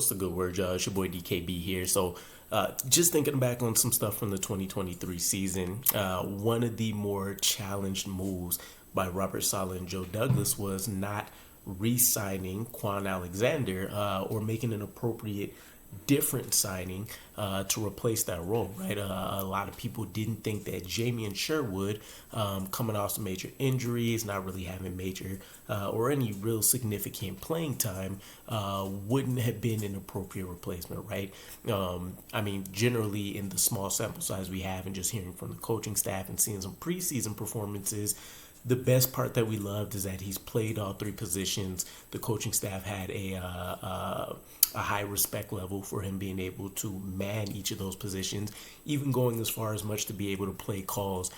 What's the good word, y'all? It's your boy DKB here. So, just thinking back on some stuff from the 2023 season, one of the more challenged moves by Robert Saleh and Joe Douglas was not re-signing Kwon Alexander or making an appropriate different signing to replace that role, right? A lot of people didn't think that Jamien Sherwood, coming off some major injuries, not really having major or any real significant playing time, wouldn't have been an appropriate replacement, right? I mean, generally in the small sample size we have and just hearing from the coaching staff and seeing some preseason performances, the best part that we loved is that he's played all three positions. The coaching staff had a high respect level for him being able to man each of those positions, even going as far as much to be able to play calls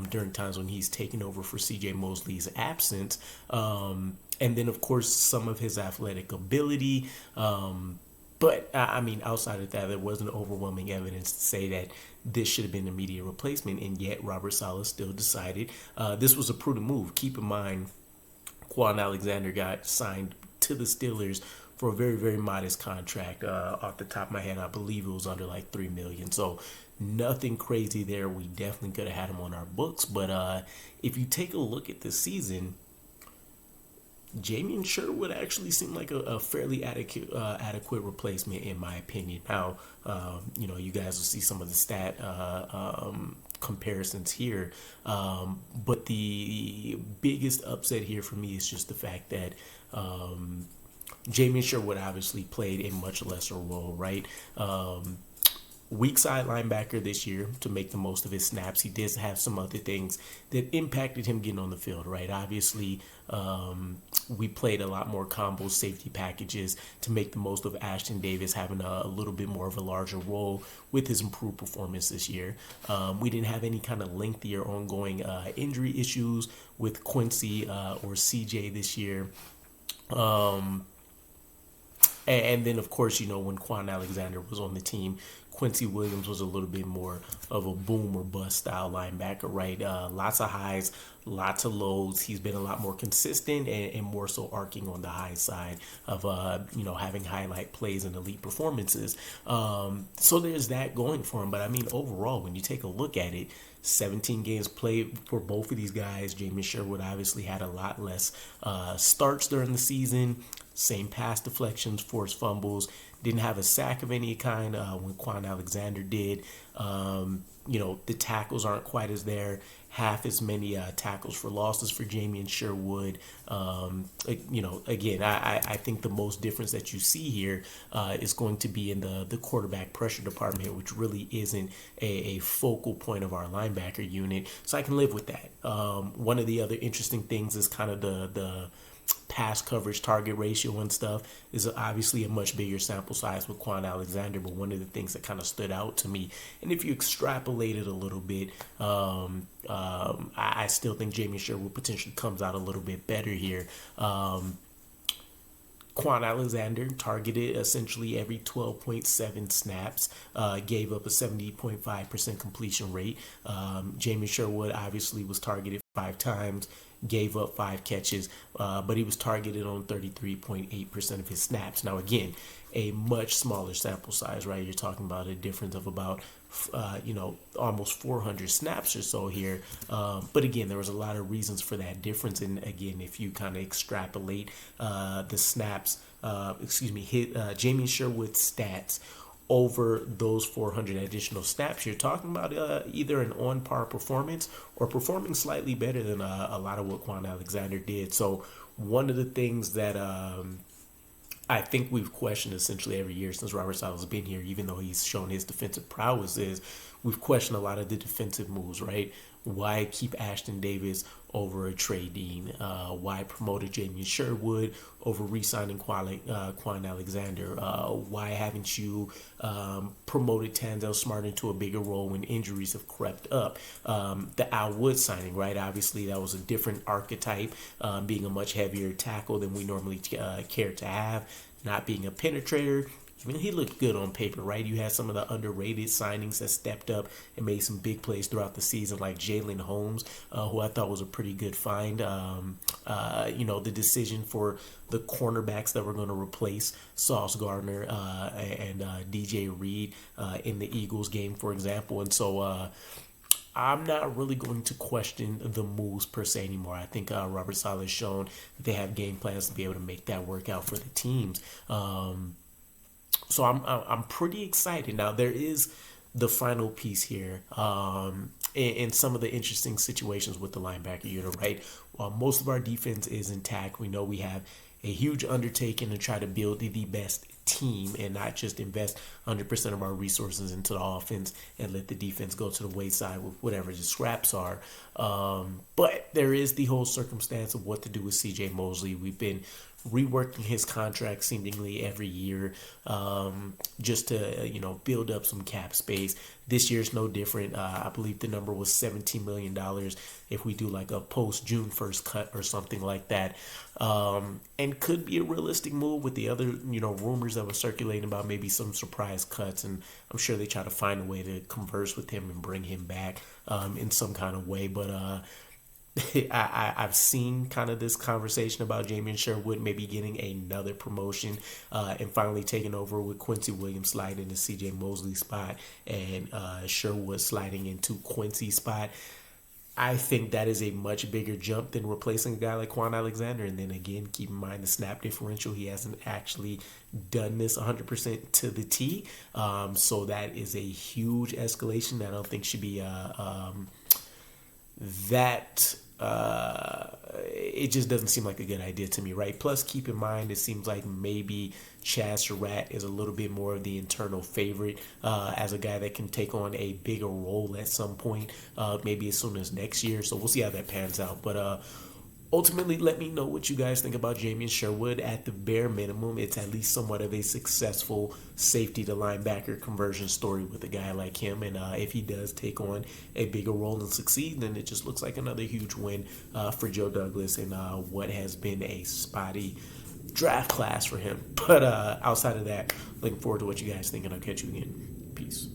during times when he's taken over for CJ Mosley's absence. And then, of course, some of his athletic ability. But, I mean, outside of that, there wasn't overwhelming evidence to say that this should have been an immediate replacement, and yet Robert Saleh still decided this was a prudent move. Keep in mind, Kwon Alexander got signed to the Steelers for a very, very modest contract. Off the top of my head, I believe it was under like $3 million. So nothing crazy there. We definitely could have had him on our books. But if you take a look at this season, Jamien Sherwood actually seemed like a fairly adequate replacement, in my opinion. Now, you guys will see some of the stat comparisons here. But the biggest upset here for me is just the fact that Jamien Sherwood obviously played a much lesser role, right? Weak side linebacker this year to make the most of his snaps. He did have some other things that impacted him getting on the field, right? Obviously, we played a lot more combo safety packages to make the most of Ashton Davis having a little bit more of a larger role with his improved performance this year. We didn't have any kind of lengthier ongoing injury issues with Quincy or CJ this year. And then, of course, when Kwon Alexander was on the team, Quincy Williams was a little bit more of a boom or bust style linebacker, right? Lots of highs, lots of lows. He's been a lot more consistent and more so arcing on the high side of, having highlight plays and elite performances. So there's that going for him. But, I mean, overall, when you take a look at it, 17 games played for both of these guys. Jamien Sherwood obviously had a lot less starts during the season. Same pass deflections, forced fumbles. Didn't have a sack of any kind when Kwon Alexander did. The tackles aren't quite as there. Half as many tackles for losses for Jamien Sherwood. Again, I think the most difference that you see here is going to be in the quarterback pressure department here, which really isn't a focal point of our linebacker unit. So I can live with that. One of the other interesting things is kind of the pass coverage target ratio and stuff is obviously a much bigger sample size with Kwon Alexander, but one of the things that kind of stood out to me, and if you extrapolate it a little bit, I still think Jamien Sherwood potentially comes out a little bit better here. Kwon Alexander targeted essentially every 12.7 snaps, gave up a 70.5% completion rate. Jamien Sherwood obviously was targeted 5 times, gave up 5 catches, but he was targeted on 33.8% of his snaps. Now, again, a much smaller sample size, right? You're talking about a difference of about, almost 400 snaps or so here. But again, there was a lot of reasons for that difference. And again, if you kind of extrapolate the snaps, Jamien Sherwood's stats over those 400 additional snaps, you're talking about either an on-par performance or performing slightly better than a lot of what Kwon Alexander did. So one of the things that I think we've questioned essentially every year since Robert Saleh has been here, even though he's shown his defensive prowess, is we've questioned a lot of the defensive moves, right? Why keep Ashton Davis over a Trey Dean? Why promote Jamien Sherwood over re-signing Kwon Alexander? Why haven't you promoted Tanzel Smart into a bigger role when injuries have crept up? The Al Wood signing, right? Obviously, that was a different archetype, being a much heavier tackle than we normally care to have, not being a penetrator. I mean, he looked good on paper, right? You had some of the underrated signings that stepped up and made some big plays throughout the season, like Jalen Holmes, who I thought was a pretty good find. The decision for the cornerbacks that were going to replace Sauce Gardner and DJ Reed in the Eagles game, for example. And so I'm not really going to question the moves per se anymore. I think Robert Saleh has shown that they have game plans to be able to make that work out for the teams. So I'm pretty excited. Now there is the final piece here, in some of the interesting situations with the linebacker unit. Right, while most of our defense is intact, we know we have a huge undertaking to try to build the best team and not just invest 100% of our resources into the offense and let the defense go to the wayside with whatever the scraps are. But there is the whole circumstance of what to do with CJ Mosley. We've been reworking his contract seemingly every year, just to build up some cap space. This year's no different. I believe the number was $17 million if we do like a post June 1st cut or something like that, and could be a realistic move with the other rumors that were circulating about maybe some surprise cuts. And I'm sure they try to find a way to converse with him and bring him back in some kind of way. But I've seen kind of this conversation about Jamien Sherwood maybe getting another promotion and finally taking over with Quincy Williams sliding into CJ Mosley's spot and Sherwood sliding into Quincy's spot. I think that is a much bigger jump than replacing a guy like Kwon Alexander. And then again, keep in mind the snap differential. He hasn't actually done this 100% to the T. So that is a huge escalation. I don't think should be it just doesn't seem like a good idea to me, right? Plus, keep in mind, it seems like maybe Chaz Surratt is a little bit more of the internal favorite as a guy that can take on a bigger role at some point, maybe as soon as next year. So we'll see how that pans out. But ultimately, let me know what you guys think about Jamien Sherwood. At the bare minimum, it's at least somewhat of a successful safety to linebacker conversion story with a guy like him. And if he does take on a bigger role and succeed, then it just looks like another huge win for Joe Douglas and what has been a spotty draft class for him. But outside of that, looking forward to what you guys think, and I'll catch you again. Peace.